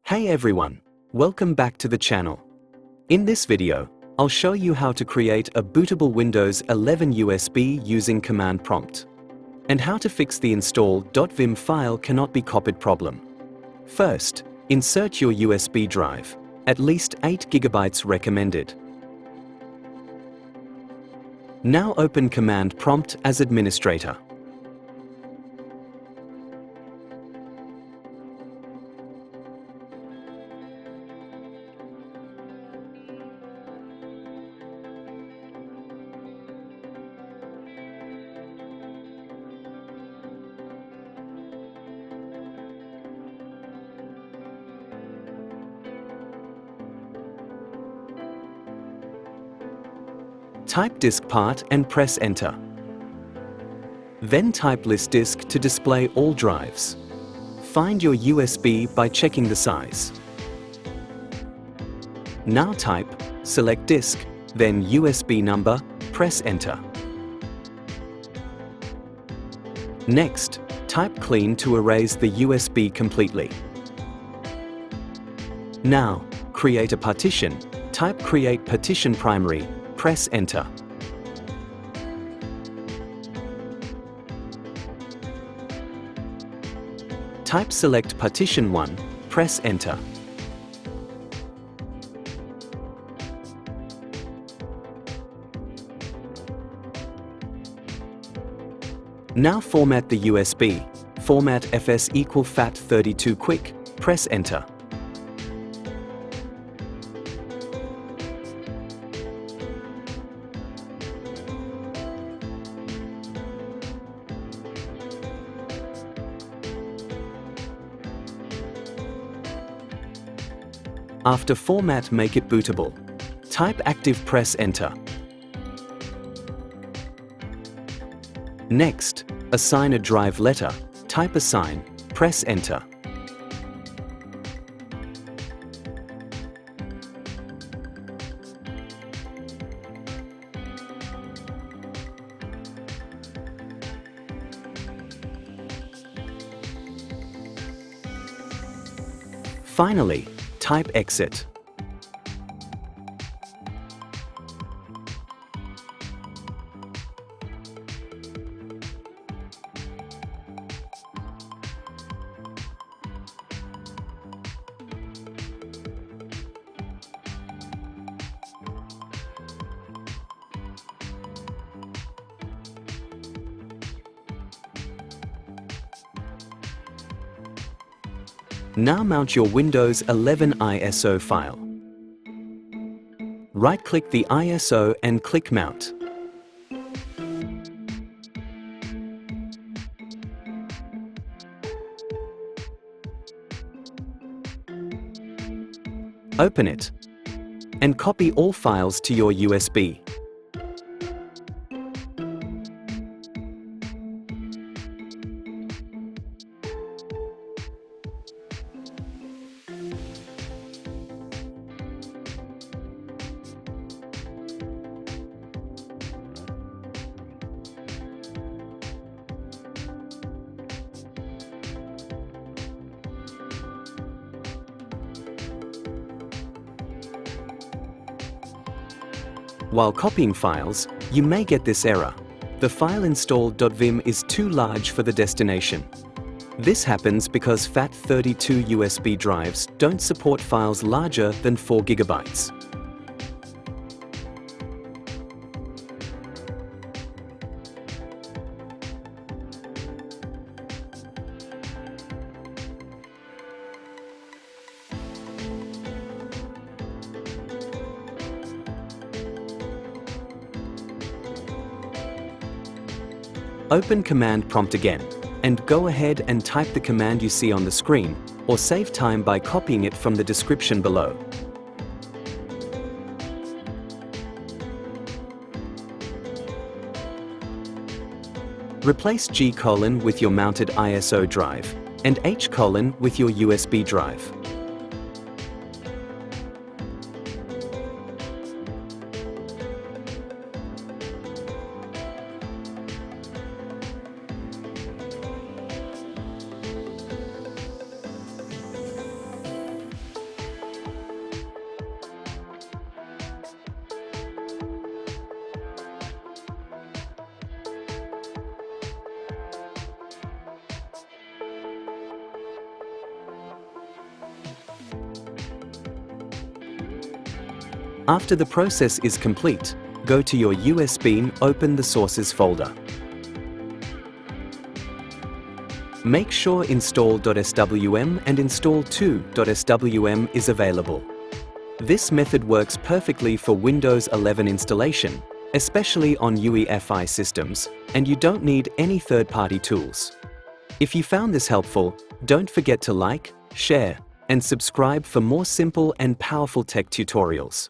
Hey everyone, welcome back to the channel. In this video, I'll show you how to create a bootable Windows 11 USB using command prompt, and how to fix the install.wim file cannot be copied problem. First, insert your USB drive, at least 8 GB recommended. Now open command prompt as administrator. Type diskpart and press enter. Then type list disk to display all drives. Find your USB by checking the size. Now select disk, then USB number, press enter. Next, type clean to erase the USB completely. Now, create a partition. Type create partition primary, press enter. Type select partition 1, press enter. Now format the USB. Format FS equal FAT32 quick, press enter. After format, make it bootable. Type active, press enter. Next, assign a drive letter. Type assign, press enter. Finally, type exit. Now mount your Windows 11 ISO file. Right-click the ISO and click Mount. Open it and copy all files to your USB. While copying files, you may get this error. The file install.wim is too large for the destination. This happens because FAT32 USB drives don't support files larger than 4 GB. Open command prompt again, and go ahead and type the command you see on the screen, or save time by copying it from the description below. Replace G: with your mounted ISO drive, and H: with your USB drive. After the process is complete, go to your USB and open the sources folder. Make sure install.swm and install.swm is available. This method works perfectly for Windows 11 installation, especially on UEFI systems, and you don't need any third-party tools. If you found this helpful, don't forget to like, share, and subscribe for more simple and powerful tech tutorials.